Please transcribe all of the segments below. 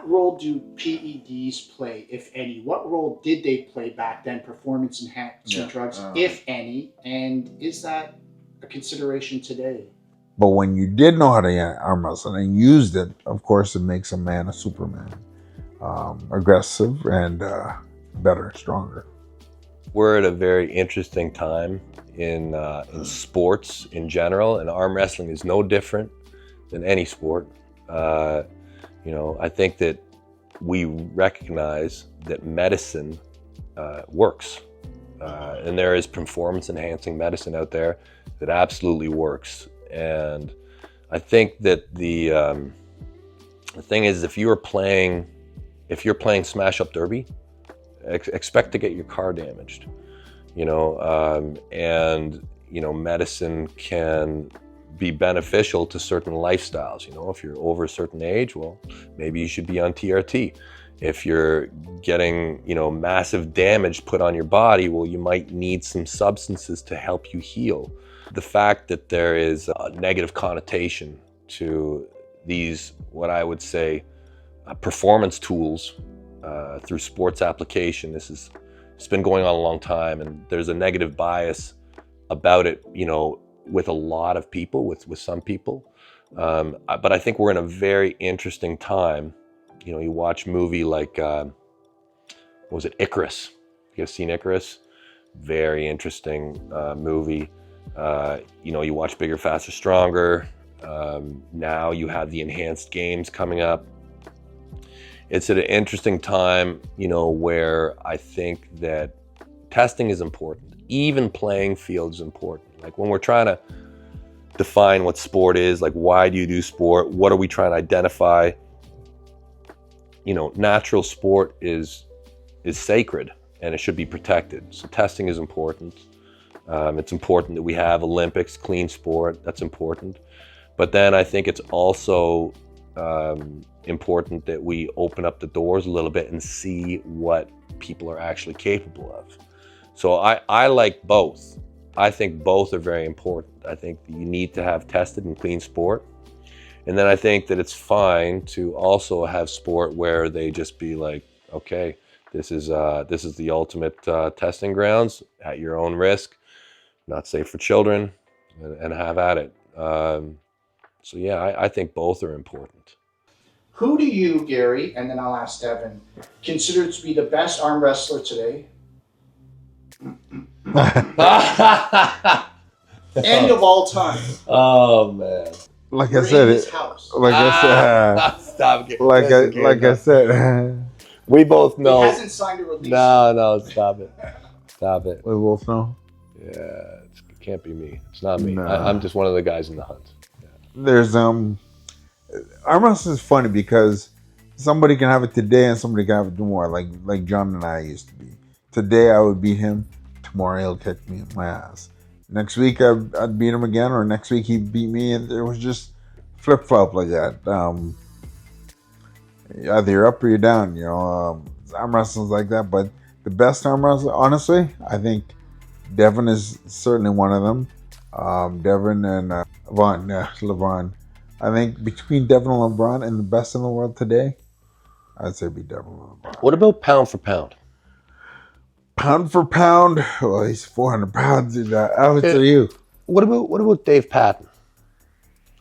role do PEDs play, if any? What role did they play back then, performance enhancement drugs, if any? And is that a consideration today? But when you did know how to arm wrestle and used it, of course, it makes a man a Superman. Aggressive and better, stronger. We're at a very interesting time in sports in general, and arm wrestling is no different than any sport. I think that we recognize that medicine works, and there is performance-enhancing medicine out there that absolutely works. And I think that the thing is, if you're playing smash-up derby, expect to get your car damaged. Medicine can be beneficial to certain lifestyles. If you're over a certain age, well, maybe you should be on TRT. If you're getting, massive damage put on your body, well, you might need some substances to help you heal. The fact that there is a negative connotation to these, what I would say, performance tools through sports application, it's been going on a long time, and there's a negative bias about it, with a lot of people, with some people. But I think we're in a very interesting time. You watch a movie like, what was it, Icarus? You guys seen Icarus? Very interesting movie. You watch Bigger, Faster, Stronger. Now you have the enhanced games coming up. It's at an interesting time, where I think that testing is important. Even playing field is important. Like when we're trying to define what sport is, like why do you do sport? What are we trying to identify? Natural sport is sacred and it should be protected. So testing is important. It's important that we have Olympics, clean sport. That's important. But then I think it's also important that we open up the doors a little bit and see what people are actually capable of. So I like both. I think both are very important. I think you need to have tested and clean sport. And then I think that it's fine to also have sport where they just be like, okay, this is the ultimate testing grounds at your own risk, not safe for children, and have at it. I think both are important. Who do you, Gary, and then I'll ask Devon, consider to be the best arm wrestler today? End of all time. Oh man! Like I said, Stop. I said, we both know. He hasn't signed a release. No, stop it. We both know. Yeah, it can't be me. It's not me. No. I'm just one of the guys in the hunt. Yeah. There's arm wrestling is funny because somebody can have it today and somebody can have it tomorrow. Like John and I used to be. Today I would beat him. Tomorrow he'll kick me in my ass. Next week I'd beat him again, or next week he'd beat me, and it was just flip flop like that. Either you're up or you're down. Arm wrestling's like that. But the best arm wrestler, honestly, I think Devon is certainly one of them. Devon and LeBron. I think between Devon and LeBron and the best in the world today, I'd say be Devon and LeBron. What about pound for pound? Pound for pound, well, he's 400 pounds. I would tell you. What about Dave Patton?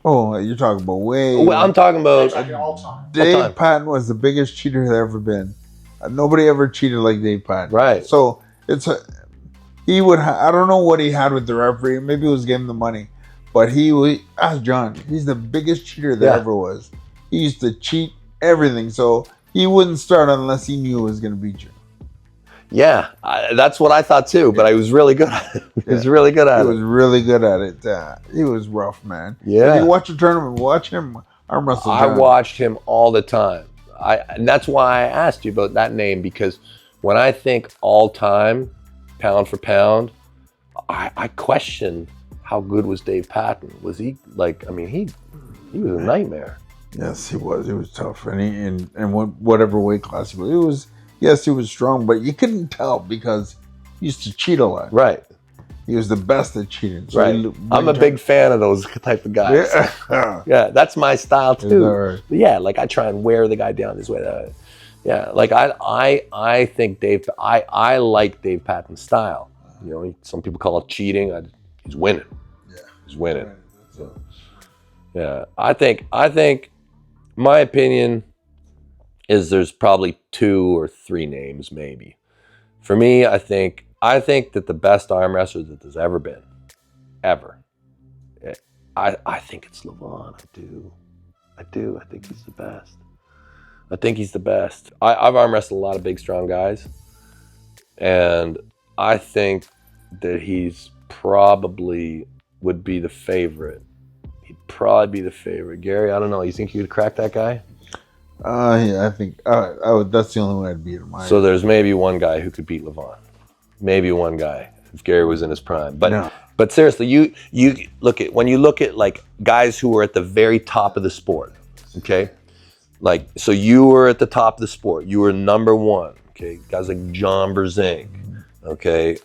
Oh, you're talking about way. Well, I'm talking about all time. Dave Patton was the biggest cheater there ever been. Nobody ever cheated like Dave Patton. Right. So he would. I don't know what he had with the referee. Maybe it was getting the money, but ask John. He's the biggest cheater there ever was. He used to cheat everything, so he wouldn't start unless he knew he was going to beat you. Yeah, that's what I thought too, but I was really good at it. He was really good at it. He was rough, man. Yeah. If you watch the tournament, watch him arm wrestle. I watched him all the time. And that's why I asked you about that name, because when I think all time, pound for pound, I question how good was Dave Patton. Was he he was a nightmare. Yes, he was. He was tough. And whatever weight class he was, yes, he was strong, but you couldn't tell because he used to cheat a lot. Right. He was the best at cheating. So Right. I'm a big fan of those type of guys. Yeah. Yeah, that's my style Is that too. right? But yeah, like I try and wear the guy down this way. Yeah, like I think I like Dave Patton's style. You know, some people call it cheating. He's winning. Yeah. He's winning. Yeah, I think my opinion is there's probably 2 or 3 names maybe. For me, I think that the best arm wrestler that there's ever been, ever. I think it's Levon. I do. I think he's the best. I think he's the best. I've arm wrestled a lot of big, strong guys, and I think that he's probably would be the favorite. He'd probably be the favorite. Gary, I don't know. You think you could crack that guy? Yeah, I think that's the only way I'd beat him. So there's maybe one guy who could beat Levon. Maybe one guy if Gary was in his prime. But No. but seriously, you when you look at like guys who were at the very top of the sport, okay? Like, so you were at the top of the sport. You were number 1, okay? Guys like John Berzink, okay?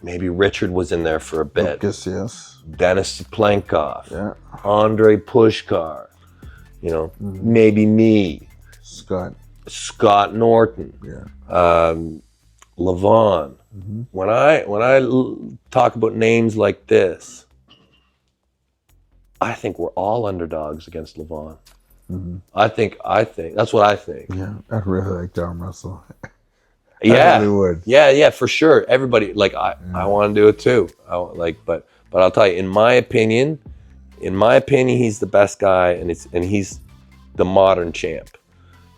Maybe Richard was in there for a bit. Lucas, yes. Dennis Plankov, Yeah. Andre Pushkar, you know, maybe me, Scott Norton, Yeah. Levon. When I talk about names like this, I think we're all underdogs against Levon. I think that's what I think. Yeah, I'd really like to arm wrestle. Yeah, I really would. Yeah, for sure. Everybody, like, I want to do it too. But I'll tell you, in my opinion, he's the best guy, and he's the modern champ.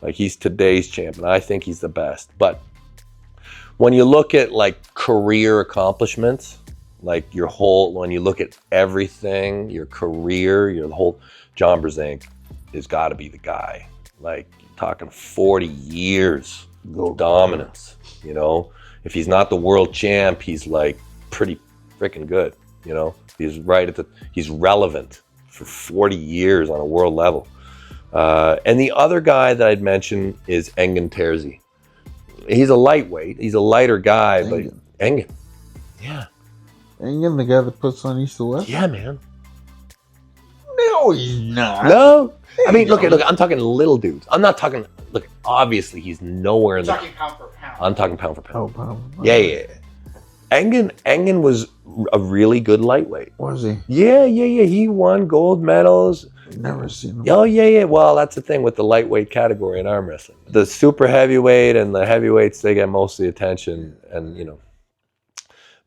Like, he's today's champ, and I think he's the best. But when you look at like career accomplishments, like when you look at everything, your career, your whole, John Berzink has got to be the guy. Like, you're talking 40 years of dominance. You know, if he's not the world champ, he's like pretty freaking good. You know, he's he's relevant for 40 years on a world level. And the other guy that I'd mention is Engin Terzi. He's a lightweight. He's a lighter guy, but Engin. Yeah. Engin, the guy that puts on East to West? Yeah, man. No, he's not. No. I mean, look, I'm talking little dudes. I'm not talking, look, obviously he's nowhere in You're talking pound for pound. I'm talking pound for pound. Oh, pound. Yeah. Engin was a really good lightweight. Was he? Yeah. He won gold medals. Never seen him. Oh, yeah. Well, that's the thing with the lightweight category in arm wrestling. The super heavyweight and the heavyweights, they get most of the attention, and you know.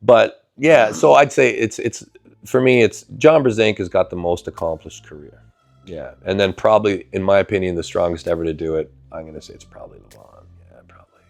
But yeah, so I'd say it's for me, it's John Berzink has got the most accomplished career. Yeah, and then probably, in my opinion, the strongest ever to do it. I'm gonna say it's probably Levon. Yeah, probably.